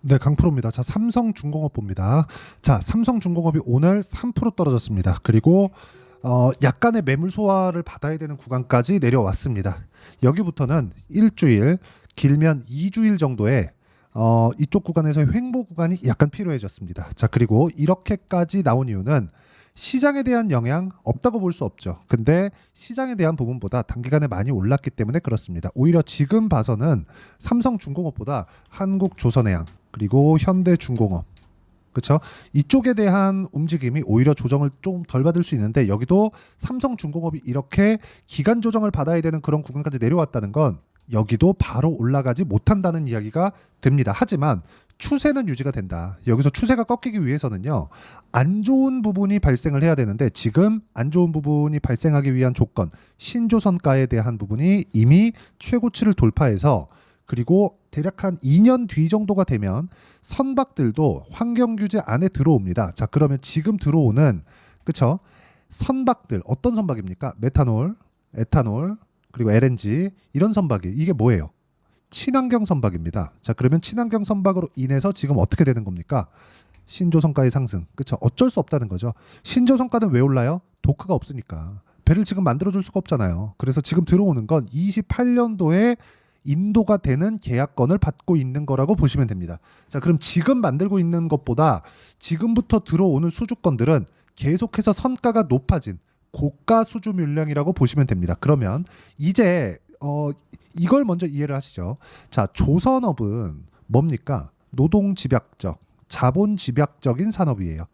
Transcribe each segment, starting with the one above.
네, 강프로입니다. 자, 삼성중공업 봅니다. 자, 삼성중공업이 오늘 3% 떨어졌습니다. 그리고 약간의 매물 소화를 받아야 되는 구간까지 내려왔습니다. 여기부터는 일주일, 길면 2주일 정도의 이쪽 구간에서의 횡보 구간이 약간 필요해졌습니다. 자, 그리고 이렇게까지 나온 이유는 시장에 대한 영향 없다고 볼 수 없죠. 근데 시장에 대한 부분보다 단기간에 많이 올랐기 때문에 그렇습니다. 오히려 지금 봐서는 삼성중공업보다 한국조선해양 그리고 현대중공업 그렇죠? 이쪽에 대한 움직임이 오히려 조정을 좀 덜 받을 수 있는데 여기도 삼성중공업이 이렇게 기간 조정을 받아야 되는 그런 구간까지 내려왔다는 건 여기도 바로 올라가지 못한다는 이야기가 됩니다. 하지만 추세는 유지가 된다. 여기서 추세가 꺾이기 위해서는요. 안 좋은 부분이 발생을 해야 되는데 지금 안 좋은 부분이 발생하기 위한 조건, 신조선가에 대한 부분이 이미 최고치를 돌파해서 그리고 대략 한 2년 뒤 정도가 되면 선박들도 환경 규제 안에 들어옵니다. 자, 그러면 지금 들어오는 그쵸? 선박들 어떤 선박입니까? 메탄올, 에탄올, 그리고 LNG 이런 선박이 이게 뭐예요? 친환경 선박입니다. 자, 그러면 친환경 선박으로 인해서 지금 어떻게 되는 겁니까? 신조선가의 상승. 그쵸? 어쩔 수 없다는 거죠. 신조선가는 왜 올라요? 도크가 없으니까. 배를 지금 만들어줄 수가 없잖아요. 그래서 지금 들어오는 건 28년도에 인도가 되는 계약건을 받고 있는 거라고 보시면 됩니다. 자, 그럼 지금 만들고 있는 것보다 지금부터 들어오는 수주건들은 계속해서 선가가 높아진 고가 수주 물량이라고 보시면 됩니다. 그러면 이제 이걸 먼저 이해를 하시죠. 자, 조선업은 뭡니까? 노동 집약적, 자본 집약적인 산업이에요.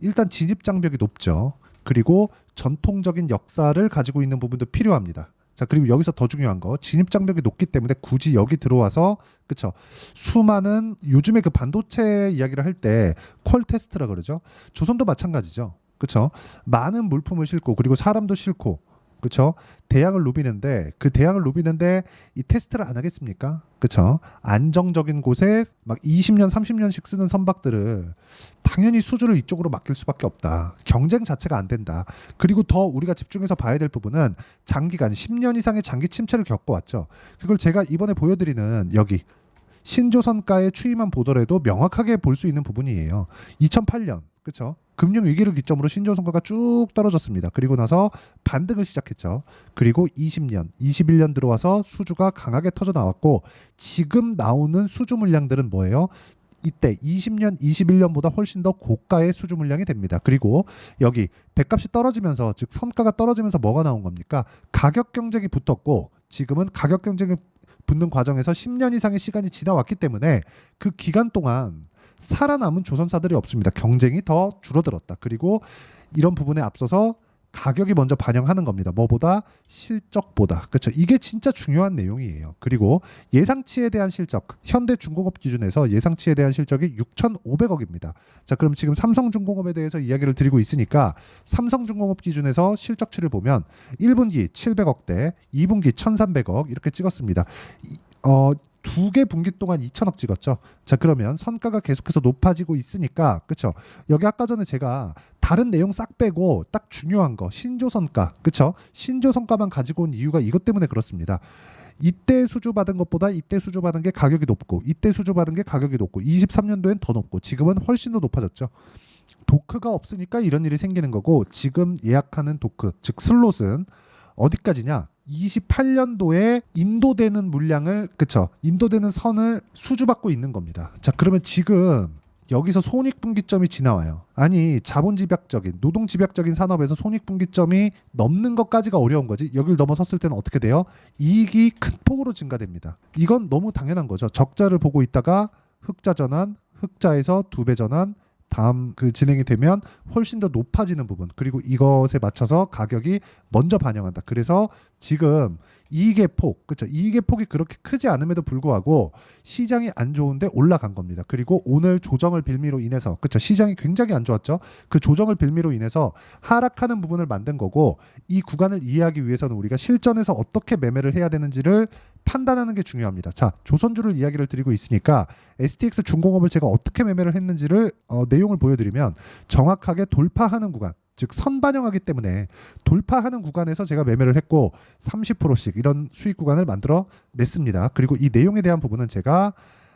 일단 진입 장벽이 높죠. 그리고 전통적인 역사를 가지고 있는 부분도 필요합니다. 자, 그리고 여기서 더 중요한 거 진입 장벽이 높기 때문에 굳이 여기 들어와서 그쵸 수많은 요즘에 그 반도체 이야기를 할 때 퀄 테스트라 그러죠. 조선도 마찬가지죠. 그쵸 많은 물품을 싣고 그리고 사람도 싣고 그쵸 대양을 누비는데 그 대양을 누비는데 이 테스트를 안 하겠습니까? 그쵸 안정적인 곳에 막 20년 30년씩 쓰는 선박들을 당연히 수주를 이쪽으로 맡길 수밖에 없다. 경쟁 자체가 안 된다. 그리고 더 우리가 집중해서 봐야 될 부분은 장기간 10년 이상의 장기 침체를 겪어왔죠. 그걸 제가 이번에 보여드리는 여기 신조선가의 추이만 보더라도 명확하게 볼 수 있는 부분이에요. 2008년 그렇죠? 금융 위기를 기점으로 신조선가가 쭉 떨어졌습니다. 그리고 나서 반등을 시작했죠. 그리고 20년, 21년 들어와서 수주가 강하게 터져 나왔고 지금 나오는 수주 물량들은 뭐예요? 이때 20년, 21년보다 훨씬 더 고가의 수주 물량이 됩니다. 그리고 여기 배값이 떨어지면서 즉 선가가 떨어지면서 뭐가 나온 겁니까? 가격 경쟁이 붙었고 지금은 가격 경쟁이 붙는 과정에서 10년 이상의 시간이 지나왔기 때문에 그 기간 동안 살아남은 조선사들이 없습니다. 경쟁이 더 줄어들었다. 그리고 이런 부분에 앞서서 가격이 먼저 반영하는 겁니다. 뭐보다 실적보다. 그렇죠. 이게 진짜 중요한 내용이에요. 그리고 예상치에 대한 실적. 현대중공업 기준에서 예상치에 대한 실적이 6,500억입니다. 자, 그럼 지금 삼성중공업에 대해서 이야기를 드리고 있으니까 삼성중공업 기준에서 실적치를 보면 1분기 700억대, 2분기 1,300억 이렇게 찍었습니다. 두 개 분기 동안 2천억 찍었죠. 자, 그러면 선가가 계속해서 높아지고 있으니까 그쵸 여기 아까 전에 제가 다른 내용 싹 빼고 딱 중요한 거 신조선가 그쵸 신조선가만 가지고 온 이유가 이것 때문에 그렇습니다. 이때 수주받은 것보다 이때 수주받은 게 가격이 높고 이때 수주받은 게 가격이 높고 23년도엔 더 높고 지금은 훨씬 더 높아졌죠. 도크가 없으니까 이런 일이 생기는 거고 지금 예약하는 도크 즉 슬롯은 어디까지냐 28년도에 인도되는 물량을 그쵸 인도되는 선을 수주받고 있는 겁니다. 자, 그러면 지금 여기서 손익분기점이 지나와요. 아니 자본집약적인 노동집약적인 산업에서 손익분기점이 넘는 것까지가 어려운 거지. 여기를 넘어섰을 때는 어떻게 돼요? 이익이 큰 폭으로 증가됩니다. 이건 너무 당연한 거죠. 적자를 보고 있다가 흑자 전환 흑자에서 두 배 전환 다음 그 진행이 되면 훨씬 더 높아지는 부분 그리고 이것에 맞춰서 가격이 먼저 반영한다. 그래서 지금 이익의 폭, 그렇죠? 이익의 폭이 그렇게 크지 않음에도 불구하고 시장이 안 좋은데 올라간 겁니다. 그리고 오늘 조정을 빌미로 인해서, 그렇죠? 시장이 굉장히 안 좋았죠. 그 조정을 빌미로 인해서 하락하는 부분을 만든 거고 이 구간을 이해하기 위해서는 우리가 실전에서 어떻게 매매를 해야 되는지를 판단하는 게 중요합니다. 자, 조선주를 이야기를 드리고 있으니까 STX 중공업을 제가 어떻게 매매를 했는지를 내용을 보여드리면 정확하게 돌파하는 구간. 즉 선반영하기 때문에 돌파하는 구간에서 제가 매매를 했고 30%씩 이런 수익 구간을 만들어 냈습니다. 그리고 이 내용에 대한 부분은 제가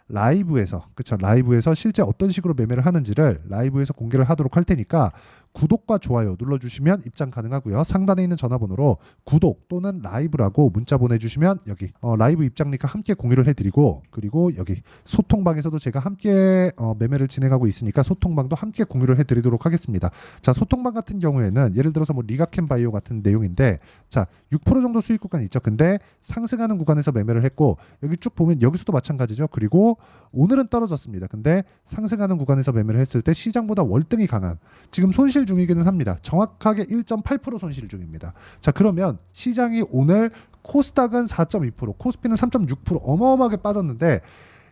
라이브에서, 그쵸, 라이브에서 실제 어떤 식으로 매매를 하는지를 라이브에서 공개를 하도록 할 테니까 구독과 좋아요 눌러주시면 입장 가능하고요. 상단에 있는 전화번호로 구독 또는 라이브라고 문자 보내주시면 여기 라이브 입장 링크 함께 공유를 해드리고, 그리고 여기 소통방에서도 제가 함께 매매를 진행하고 있으니까 소통방도 함께 공유를 해드리도록 하겠습니다. 자, 소통방 같은 경우에는 예를 들어서 뭐 리가캠 바이오 같은 내용인데, 자, 6% 정도 수익 구간이 있죠. 근데 상승하는 구간에서 매매를 했고, 여기 쭉 보면 여기서도 마찬가지죠. 그리고 오늘은 떨어졌습니다. 근데 상승하는 구간에서 매매를 했을 때 시장보다 월등히 강한, 지금 손실 중이기는 합니다. 정확하게 1.8% 손실 중입니다. 자, 그러면 시장이 오늘 코스닥은 4.2%, 코스피는 3.6% 어마어마하게 빠졌는데,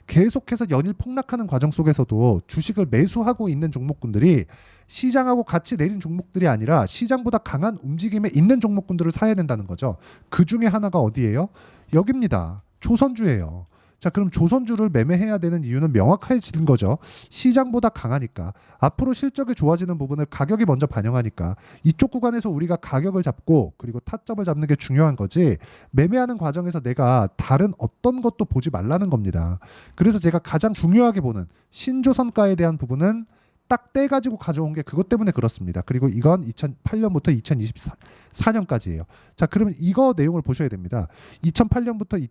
계속해서 연일 폭락하는 과정 속에서도 주식을 매수하고 있는 종목군들이 시장하고 같이 내린 종목들이 아니라 시장보다 강한 움직임에 있는 종목군들을 사야 된다는 거죠. 그 중에 하나가 어디예요? 여기입니다. 조선주예요. 자, 그럼 조선주를 매매해야 되는 이유는 명확해진 거죠. 시장보다 강하니까, 앞으로 실적이 좋아지는 부분을 가격이 먼저 반영하니까 이쪽 구간에서 우리가 가격을 잡고 그리고 타점을 잡는 게 중요한 거지, 매매하는 과정에서 내가 다른 어떤 것도 보지 말라는 겁니다. 그래서 제가 가장 중요하게 보는 신조선가에 대한 부분은 딱 떼가지고 가져온 게 그것 때문에 그렇습니다. 그리고 이건 2008년부터 2024년까지예요. 자, 그러면 이거 내용을 보셔야 됩니다. 2008년부터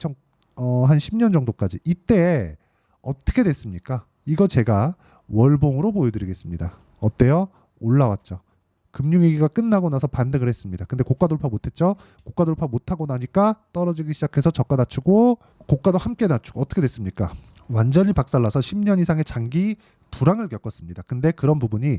한 10년 정도까지 이때 어떻게 됐습니까? 이거 제가 월봉으로 보여드리겠습니다. 어때요? 올라왔죠. 금융위기가 끝나고 나서 반등을 했습니다. 근데 고가 돌파 못했죠? 고가 돌파 못하고 나니까 떨어지기 시작해서 저가 낮추고 고가도 함께 낮추고 어떻게 됐습니까? 완전히 박살나서 10년 이상의 장기 불황을 겪었습니다. 근데 그런 부분이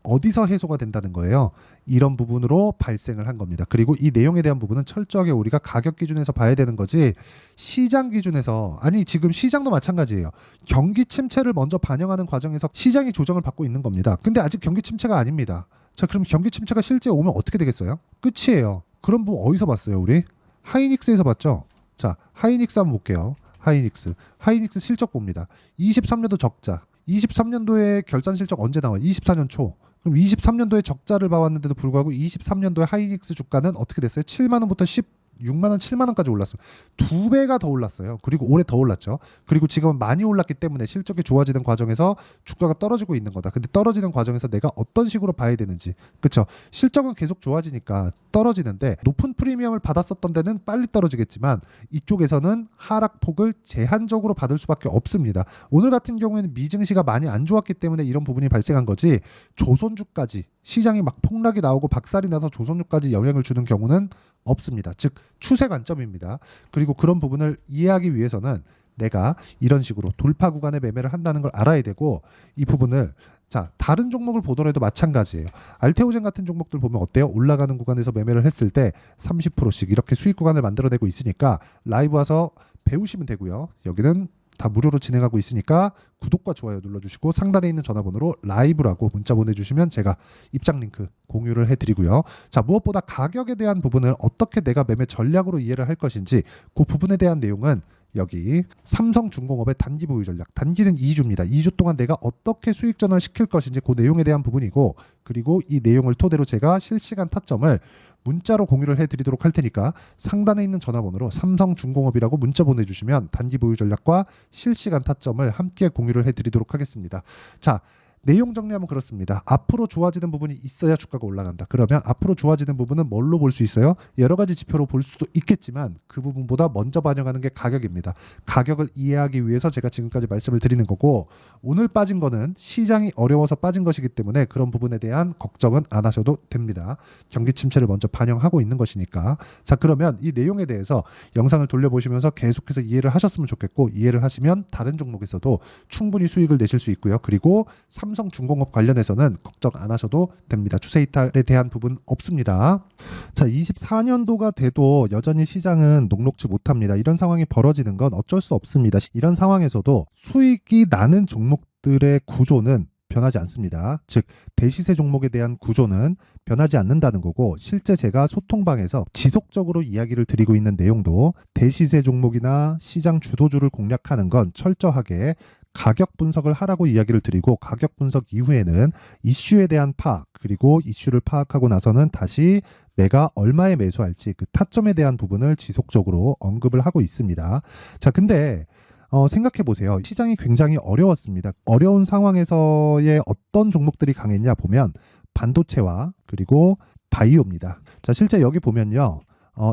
어디서 해소가 된다는 거예요? 이런 부분으로 발생을 한 겁니다. 그리고 이 내용에 대한 부분은 철저하게 우리가 가격 기준에서 봐야 되는 거지, 시장 기준에서, 아니 지금 시장도 마찬가지예요. 경기 침체를 먼저 반영하는 과정에서 시장이 조정을 받고 있는 겁니다. 근데 아직 경기 침체가 아닙니다. 자, 그럼 경기 침체가 실제 오면 어떻게 되겠어요? 끝이에요. 그런 부분 어디서 봤어요 우리? 하이닉스에서 봤죠? 자, 하이닉스 한번 볼게요. 하이닉스 실적 봅니다. 23년도 적자, 23년도에 결산 실적 언제 나와요? 24년 초. 그럼 23년도에 적자를 봐왔는데도 불구하고 23년도에 하이닉스 주가는 어떻게 됐어요? 7만 원부터 16만 원, 7만 원까지 올랐어요. 2배가 더 올랐어요. 그리고 올해 더 올랐죠. 그리고 지금은 많이 올랐기 때문에 실적이 좋아지는 과정에서 주가가 떨어지고 있는 거다. 근데 떨어지는 과정에서 내가 어떤 식으로 봐야 되는지, 그렇죠? 실적은 계속 좋아지니까 떨어지는데 높은 프리미엄을 받았었던 데는 빨리 떨어지겠지만 이쪽에서는 하락폭을 제한적으로 받을 수밖에 없습니다. 오늘 같은 경우에는 미증시가 많이 안 좋았기 때문에 이런 부분이 발생한 거지, 조선주까지 시장이 막 폭락이 나오고 박살이 나서 조선주까지 영향을 주는 경우는 없습니다. 즉 추세 관점입니다. 그리고 그런 부분을 이해하기 위해서는 내가 이런 식으로 돌파 구간에 매매를 한다는 걸 알아야 되고, 이 부분을, 자, 다른 종목을 보더라도 마찬가지예요. 알테오젠 같은 종목들 보면 어때요? 올라가는 구간에서 매매를 했을 때 30%씩 이렇게 수익 구간을 만들어내고 있으니까 라이브 와서 배우시면 되고요. 여기는 다 무료로 진행하고 있으니까 구독과 좋아요 눌러주시고 상단에 있는 전화번호로 라이브라고 문자 보내주시면 제가 입장 링크 공유를 해드리고요. 자, 무엇보다 가격에 대한 부분을 어떻게 내가 매매 전략으로 이해를 할 것인지, 그 부분에 대한 내용은 여기 삼성중공업의 단기 보유 전략, 단기는 2주입니다. 2주 동안 내가 어떻게 수익 전환 시킬 것인지 그 내용에 대한 부분이고, 그리고 이 내용을 토대로 제가 실시간 타점을 문자로 공유를 해드리도록 할 테니까 상단에 있는 전화번호로 삼성중공업이라고 문자 보내주시면 단기 보유 전략과 실시간 타점을 함께 공유를 해드리도록 하겠습니다. 자, 내용 정리하면 그렇습니다. 앞으로 좋아지는 부분이 있어야 주가가 올라간다. 그러면 앞으로 좋아지는 부분은 뭘로 볼 수 있어요? 여러 가지 지표로 볼 수도 있겠지만 그 부분보다 먼저 반영하는 게 가격입니다. 가격을 이해하기 위해서 제가 지금까지 말씀을 드리는 거고, 오늘 빠진 거는 시장이 어려워서 빠진 것이기 때문에 그런 부분에 대한 걱정은 안 하셔도 됩니다. 경기 침체를 먼저 반영하고 있는 것이니까. 자, 그러면 이 내용에 대해서 영상을 돌려보시면서 계속해서 이해를 하셨으면 좋겠고, 이해를 하시면 다른 종목에서도 충분히 수익을 내실 수 있고요. 그리고 삼성중공업 관련해서는 걱정 안 하셔도 됩니다. 추세 이탈에 대한 부분 없습니다. 자, 24년도가 돼도 여전히 시장은 녹록지 못합니다. 이런 상황이 벌어지는 건 어쩔 수 없습니다. 이런 상황에서도 수익이 나는 종목들의 구조는 변하지 않습니다. 즉 대시세 종목에 대한 구조는 변하지 않는다는 거고, 실제 제가 소통방에서 지속적으로 이야기를 드리고 있는 내용도 대시세 종목이나 시장 주도주를 공략하는 건 철저하게 가격 분석을 하라고 이야기를 드리고, 가격 분석 이후에는 이슈에 대한 파악, 그리고 이슈를 파악하고 나서는 다시 내가 얼마에 매수할지 그 타점에 대한 부분을 지속적으로 언급을 하고 있습니다. 자, 근데 생각해 보세요. 시장이 굉장히 어려웠습니다. 어려운 상황에서의 어떤 종목들이 강했냐 보면 반도체와 그리고 바이오입니다. 자, 실제 여기 보면요.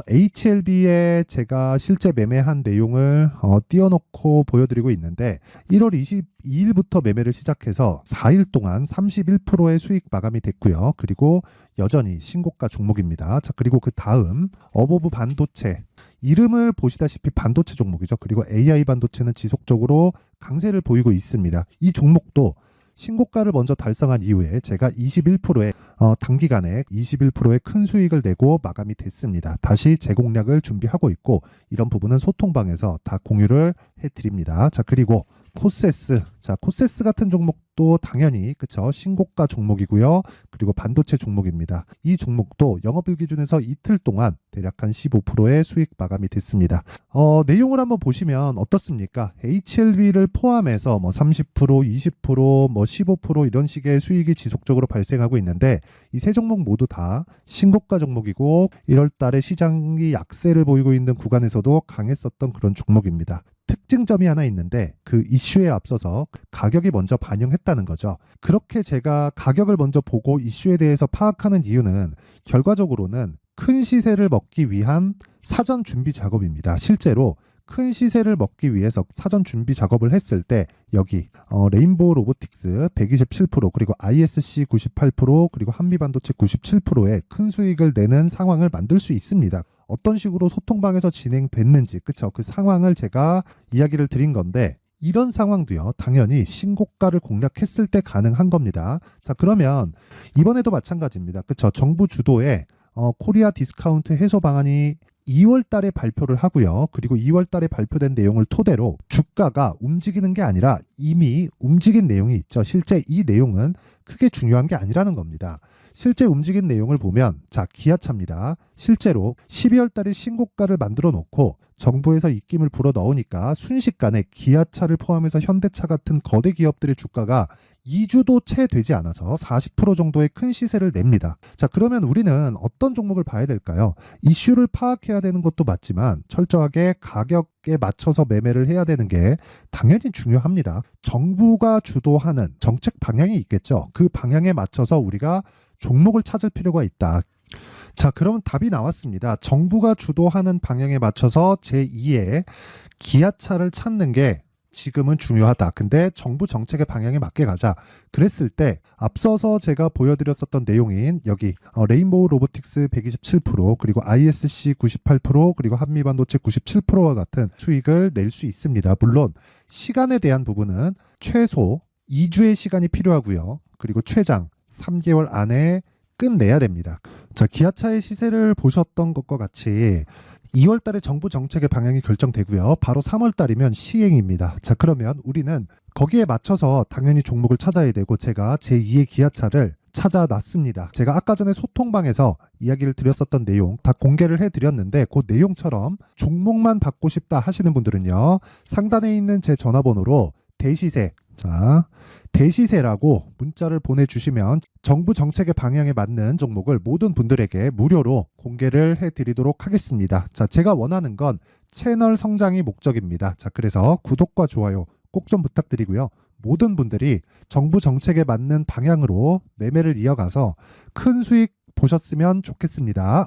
HLB에 제가 실제 매매한 내용을 띄워놓고 보여드리고 있는데 1월 22일부터 매매를 시작해서 4일 동안 31%의 수익 마감이 됐고요. 그리고 여전히 신고가 종목입니다. 자, 그리고 그 다음 어보브 반도체, 이름을 보시다시피 반도체 종목이죠. 그리고 AI 반도체는 지속적으로 강세를 보이고 있습니다. 이 종목도 신고가를 먼저 달성한 이후에 제가 21%의 단기간에 21%의 큰 수익을 내고 마감이 됐습니다. 다시 재공략을 준비하고 있고 이런 부분은 소통방에서 다 공유를 해드립니다. 자, 그리고 코세스. 자, 코세스 같은 종목도 당연히 그쵸, 신고가 종목이고요. 그리고 반도체 종목입니다. 이 종목도 영업일 기준에서 이틀 동안 대략 한 15%의 수익 마감이 됐습니다. 내용을 한번 보시면 어떻습니까? HLB를 포함해서 뭐 30%, 20%, 뭐 15% 이런 식의 수익이 지속적으로 발생하고 있는데 이 세 종목 모두 다 신고가 종목이고 1월 달에 시장이 약세를 보이고 있는 구간에서도 강했었던 그런 종목입니다. 특징점이 하나 있는데 그 이슈에 앞서서 가격이 먼저 반영했다는 거죠. 그렇게 제가 가격을 먼저 보고 이슈에 대해서 파악하는 이유는 결과적으로는 큰 시세를 먹기 위한 사전 준비 작업입니다. 실제로 큰 시세를 먹기 위해서 사전 준비 작업을 했을 때 여기 레인보우 로보틱스 127% 그리고 ISC 98% 그리고 한미반도체 97%의 큰 수익을 내는 상황을 만들 수 있습니다. 어떤 식으로 소통방에서 진행됐는지 그쵸, 그 상황을 제가 이야기를 드린 건데 이런 상황도요 당연히 신고가를 공략했을 때 가능한 겁니다. 자, 그러면 이번에도 마찬가지입니다. 그쵸, 정부 주도의 코리아 디스카운트 해소 방안이 2월 달에 발표를 하고요. 그리고 2월 달에 발표된 내용을 토대로 주가가 움직이는 게 아니라 이미 움직인 내용이 있죠. 실제 이 내용은 크게 중요한 게 아니라는 겁니다. 실제 움직인 내용을 보면 자, 기아차입니다. 실제로 12월 달에 신고가를 만들어 놓고 정부에서 입김을 불어 넣으니까 순식간에 기아차를 포함해서 현대차 같은 거대 기업들의 주가가 2주도 채 되지 않아서 40% 정도의 큰 시세를 냅니다. 자, 그러면 우리는 어떤 종목을 봐야 될까요? 이슈를 파악해야 되는 것도 맞지만 철저하게 가격에 맞춰서 매매를 해야 되는 게 당연히 중요합니다. 정부가 주도하는 정책 방향이 있겠죠. 그 방향에 맞춰서 우리가 종목을 찾을 필요가 있다. 자, 그러면 답이 나왔습니다. 정부가 주도하는 방향에 맞춰서 제2의 기아차를 찾는 게 지금은 중요하다. 근데 정부 정책의 방향에 맞게 가자. 그랬을 때 앞서서 제가 보여드렸었던 내용인 여기 레인보우 로보틱스 127% 그리고 ISC 98% 그리고 한미반도체 97%와 같은 수익을 낼 수 있습니다. 물론 시간에 대한 부분은 최소 2주의 시간이 필요하고요. 그리고 최장 3개월 안에 끝내야 됩니다. 자, 기아차의 시세를 보셨던 것과 같이 2월 달에 정부 정책의 방향이 결정되고요. 바로 3월 달이면 시행입니다. 자, 그러면 우리는 거기에 맞춰서 당연히 종목을 찾아야 되고 제가 제2의 기아차를 찾아놨습니다. 제가 아까 전에 소통방에서 이야기를 드렸었던 내용 다 공개를 해드렸는데 그 내용처럼 종목만 받고 싶다 하시는 분들은요. 상단에 있는 제 전화번호로 대시세, 자, 대시세라고 문자를 보내주시면 정부 정책의 방향에 맞는 종목을 모든 분들에게 무료로 공개를 해드리도록 하겠습니다. 자, 제가 원하는 건 채널 성장이 목적입니다. 자, 그래서 구독과 좋아요 꼭 좀 부탁드리고요. 모든 분들이 정부 정책에 맞는 방향으로 매매를 이어가서 큰 수익 보셨으면 좋겠습니다.